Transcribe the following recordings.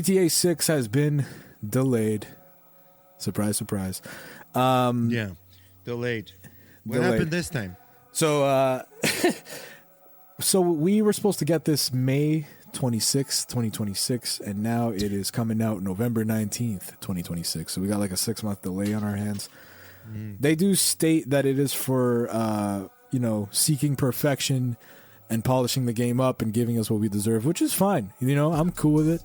GTA 6 has been delayed. Surprise, surprise. Yeah, delayed. What happened this time? So, so we were supposed to get this May 26th, 2026, and now it is coming out November 19th, 2026. So we got like a 6-month delay on our hands. They do state that it is for, seeking perfection and polishing the game up and giving us what we deserve, which is fine. I'm cool with it.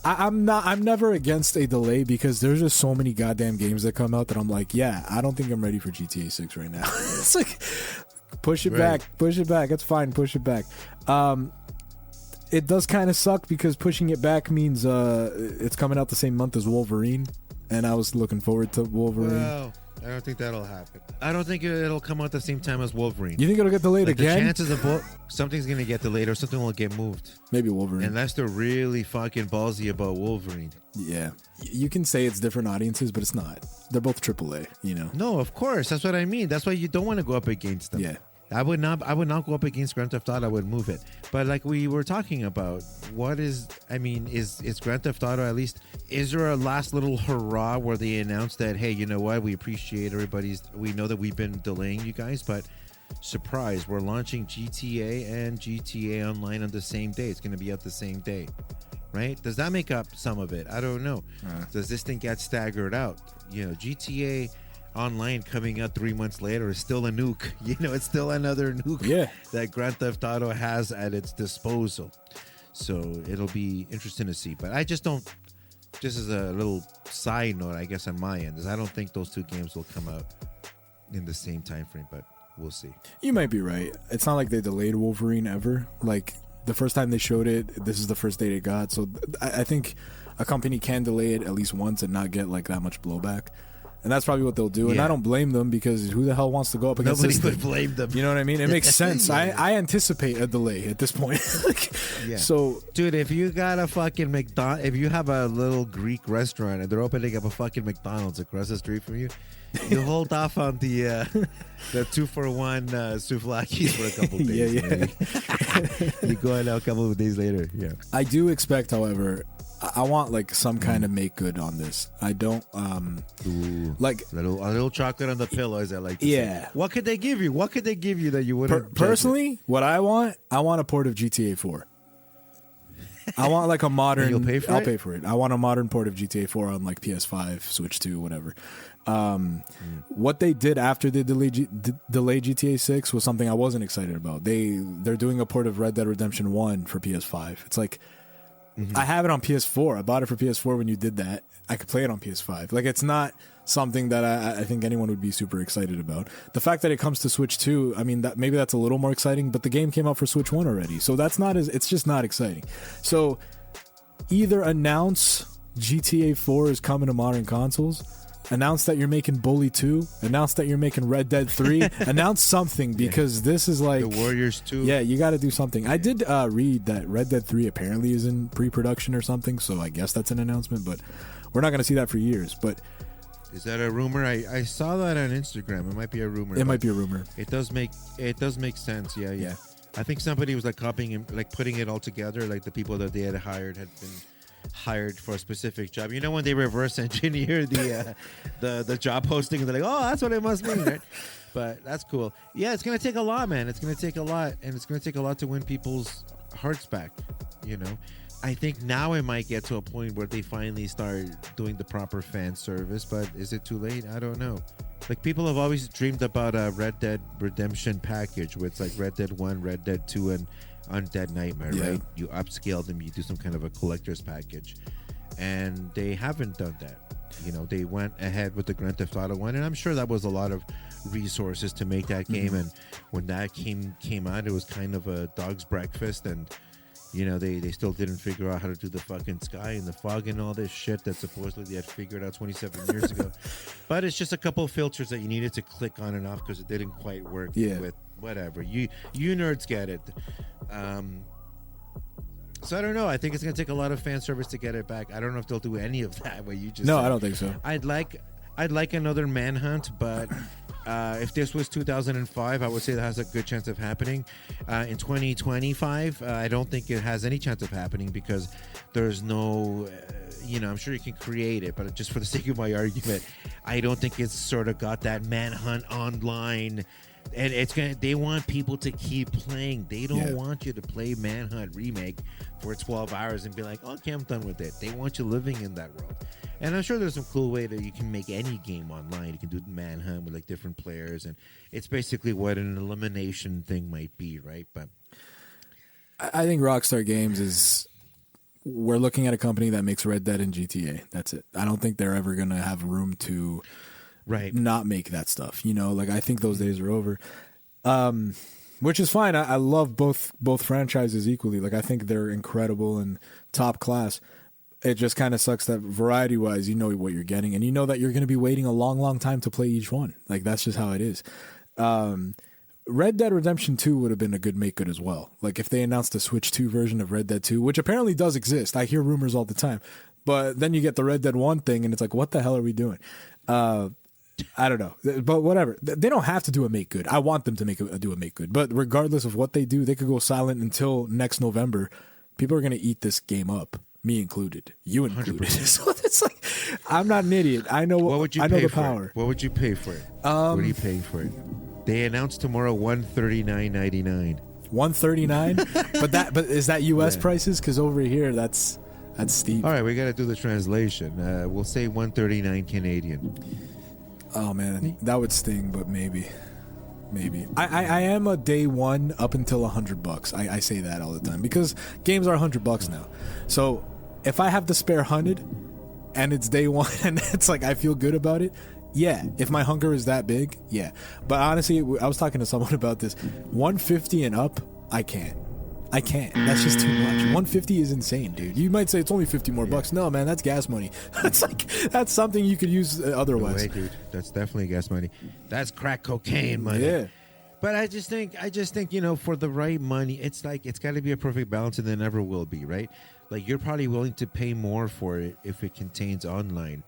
I'm never against a delay because there's just so many goddamn games that come out that I'm like, yeah, I don't think I'm ready for GTA 6 right now. It's like, push it back. It's fine. Push it back. It does kind of suck because pushing it back means it's coming out the same month as Wolverine, and I was looking forward to Wolverine. Well, I don't think that'll happen. I don't think it'll come out the same time as Wolverine. You think it'll get delayed again? The chances of something's going to get delayed or something will get moved. Maybe Wolverine. Unless they're really fucking ballsy about Wolverine. Yeah. You can say it's different audiences, but it's not. They're both AAA, No, of course. That's what I mean. That's why you don't want to go up against them. Yeah. I would not go up against Grand Theft Auto. I would move it. But like we were talking about, is Grand Theft Auto at least, is there a last little hurrah where they announced that, hey, you know what, we appreciate we know that we've been delaying you guys, but surprise, we're launching GTA and GTA Online on the same day. It's going to be out the same day, right? Does that make up some of it? I don't know. Does this thing get staggered out? GTA Online coming out 3 months later is still a nuke. It's still another nuke that Grand Theft Auto has at its disposal. So it'll be interesting to see. But I just don't, just as a little side note, I guess on my end, is I don't think those two games will come out in the same time frame, but we'll see. You might be right. It's not like they delayed Wolverine ever. Like the first time they showed it, this is the first date it got. So I think a company can delay it at least once and not get like that much blowback. And that's probably what they'll do. And I don't blame them because who the hell wants to go up against this thing? Nobody would blame them. You know what I mean? It makes sense. I anticipate a delay at this point. So, dude, if you got a fucking if you have a little Greek restaurant and they're opening up a fucking McDonald's across the street from you, you hold off on the 2-for-1 souvlaki for a couple days. You go out a couple of days later. Yeah. I do expect, however, I want like some kind of make good on this. I don't like a little chocolate on the pillow, as I like to say. What could they give you? What could they give you that you wouldn't? Personally, what I want a port of GTA 4. I want like a modern. You'll pay for it? I'll pay for it. I want a modern port of GTA 4 on like PS5, Switch 2, whatever. What they did after they delayed GTA 6 was something I wasn't excited about. They're doing a port of Red Dead Redemption 1 for PS5. It's like. I have it on PS4. I bought it for PS4 when you did that. I could play it on PS5. Like, it's not something that I think anyone would be super excited about. The fact that it comes to Switch 2, I mean, maybe that's a little more exciting, but the game came out for Switch 1 already. So it's just not exciting. So either announce GTA 4 is coming to modern consoles, announce that you're making Bully 2, announce that you're making Red Dead 3, announce something, because this is like... The Warriors 2. Yeah, you got to do something. I did read that Red Dead 3 apparently is in pre-production or something, so I guess that's an announcement, but we're not going to see that for years. But is that a rumor? I saw that on Instagram. It might be a rumor. It might be a rumor. It does make sense. Yeah. I think somebody was like copying and like putting it all together, like the people that they had been hired for a specific job. You know when they reverse engineer the job posting and they're like, oh, that's what it must mean, right? But that's cool. Yeah, it's gonna take a lot, man. It's gonna take a lot, and it's gonna take a lot to win people's hearts back. I think now it might get to a point where they finally start doing the proper fan service, but is it too late? I don't know. Like, people have always dreamed about a Red Dead Redemption package where it's like Red Dead 1, Red Dead 2, and Undead Nightmare, right? You upscale them, you do some kind of a collector's package, and they haven't done that. They went ahead with the Grand Theft Auto 1, and I'm sure that was a lot of resources to make that game. And when that came out, it was kind of a dog's breakfast, and they still didn't figure out how to do the fucking sky and the fog and all this shit that supposedly they had figured out 27 years ago. But it's just a couple of filters that you needed to click on and off because it didn't quite work with whatever. You nerds get it. So I don't know. I think it's going to take a lot of fan service to get it back. I don't know if they'll do any of that. What you just said. I don't think so. I'd like another Manhunt, but If this was 2005, I would say that has a good chance of happening. In 2025, I don't think it has any chance of happening because there's no, I'm sure you can create it, but just for the sake of my argument, I don't think it's sort of got that Manhunt online. And they want people to keep playing. They don't want you to play Manhunt Remake for 12 hours and be like, okay, I'm done with it. They want you living in that world. And I'm sure there's some cool way that you can make any game online. You can do Manhunt with like different players, and it's basically what an elimination thing might be, right? But I think Rockstar Games we're looking at a company that makes Red Dead and GTA. That's it. I don't think they're ever going to have room to not make that stuff. Like I think those days are over. Which is fine. I love both franchises equally. Like I think they're incredible and top class. It just kind of sucks that variety-wise, you know what you're getting, and you know that you're going to be waiting a long, long time to play each one. Like that's just how it is. Red Dead Redemption 2 would have been a good make good as well. Like if they announced a Switch 2 version of Red Dead 2, which apparently does exist. I hear rumors all the time. But then you get the Red Dead 1 thing, and it's like, what the hell are we doing? I don't know, but whatever. They don't have to do a make good. I want them to do a make good. But regardless of what they do, they could go silent until next November. People are going to eat this game up, me included, you included. 100%. So it's like, I'm not an idiot. I know what would you I know pay the for power. What would you pay for it? What are you paying for it? They announced tomorrow $139.99. $139, but is that U.S. prices? Because over here, that's steep. All right, we got to do the translation. We'll say $139 Canadian. Oh man, that would sting, but maybe. I am a day one up until $100. I say that all the time because games are $100 now. So if I have to spare 100 and it's day one and it's like I feel good about it, yeah. If my hunger is that big, yeah. But honestly, I was talking to someone about this. 150 and up, I can't. That's just too much. 150 is insane, dude. You might say it's only 50 more bucks. No, man, that's gas money. That's something you could use otherwise. No way, dude. That's definitely gas money. That's crack cocaine money. Yeah. But I just think, for the right money, it's got to be a perfect balance, and there never will be, right? Like you're probably willing to pay more for it if it contains online.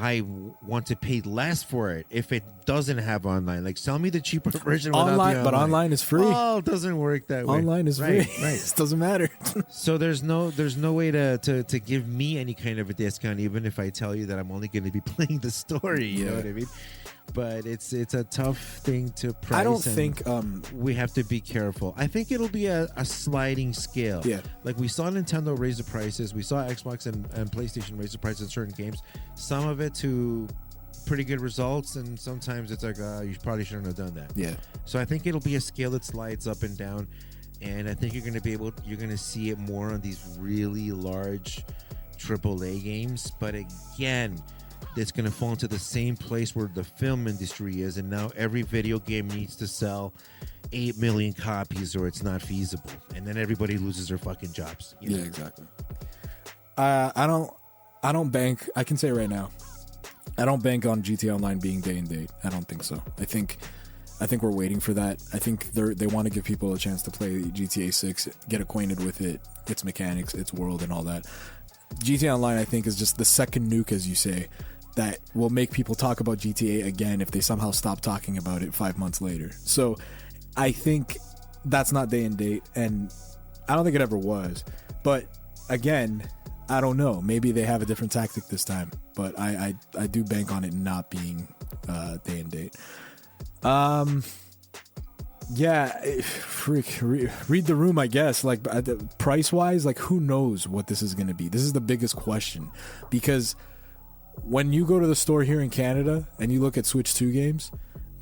I want to pay less for it if it doesn't have online. Like, sell me the cheaper version online, but online is free. Oh, it doesn't work that way. Online is free. Right. It doesn't matter. So there's no way to give me any kind of a discount, even if I tell you that I'm only going to be playing the story. You know what I mean? But it's a tough thing to price. I don't think we have to be careful. I think it'll be a sliding scale. Yeah. Like we saw Nintendo raise the prices. We saw Xbox and PlayStation raise the prices on certain games. Some of it to pretty good results, and sometimes it's like you probably shouldn't have done that. Yeah. So I think it'll be a scale that slides up and down, and I think you're going to see it more on these really large AAA games. But again, it's going to fall into the same place where the film industry is, and now every video game needs to sell 8 million copies or it's not feasible, and then everybody loses their fucking jobs. Yeah, exactly. I don't bank. I can say right now, I don't bank on GTA Online being day and date. I don't think so. I think we're waiting for that. I think they want to give people a chance to play GTA 6, get acquainted with it, its mechanics, its world, and all that. GTA Online, I think, is just the second nuke, as you say, that will make people talk about GTA again if they somehow stop talking about it 5 months later. So I think that's not day and date, and I don't think it ever was. But again, I don't know. Maybe they have a different tactic this time, but I do bank on it not being day and date. Read the room, I guess. Like price wise, like who knows what this is going to be? This is the biggest question, because when you go to the store here in Canada and you look at Switch 2 games,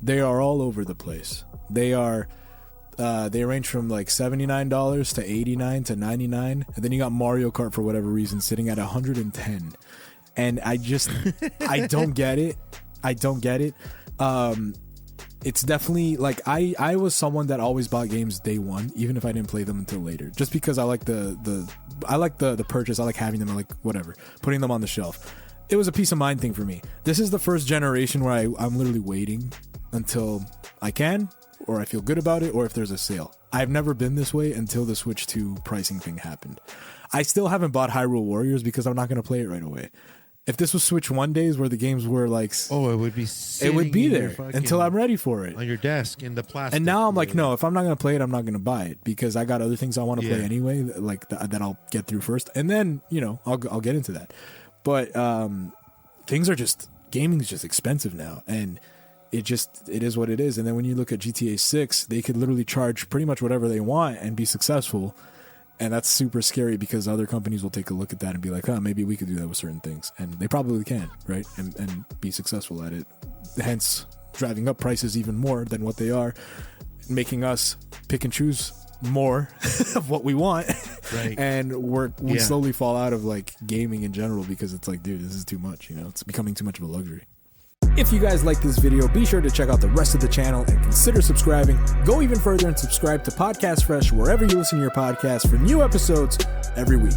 they are all over the place. They range from like $79 to $89 to $99, and then you got Mario Kart for whatever reason sitting at $110. And I don't get it. It's definitely like I was someone that always bought games day one, even if I didn't play them until later, just because I like the purchase. I like having them. I like whatever, putting them on the shelf. It was a peace of mind thing for me. This is the first generation where I'm literally waiting until I can, or I feel good about it, or if there's a sale. I've never been this way until the Switch 2 pricing thing happened. I still haven't bought Hyrule Warriors because I'm not going to play it right away. If this was Switch 1 days where the games were like, oh, it would be. It would be there until I'm ready for it on your desk in the plastic. And now I'm like, no, if I'm not gonna play it, I'm not gonna buy it because I got other things I want to play anyway, like that I'll get through first, and then I'll get into that. But things are just gaming's just expensive now, and it is what it is. And then when you look at GTA 6, they could literally charge pretty much whatever they want and be successful. And that's super scary because other companies will take a look at that and be like, maybe we could do that with certain things. And they probably can, right? And be successful at it. Hence, driving up prices even more than what they are, making us pick and choose more of what we want. Right. And we slowly fall out of like gaming in general because it's like, dude, this is too much. It's becoming too much of a luxury. If you guys like this video, be sure to check out the rest of the channel and consider subscribing. Go even further and subscribe to Podcast Fresh wherever you listen to your podcast for new episodes every week.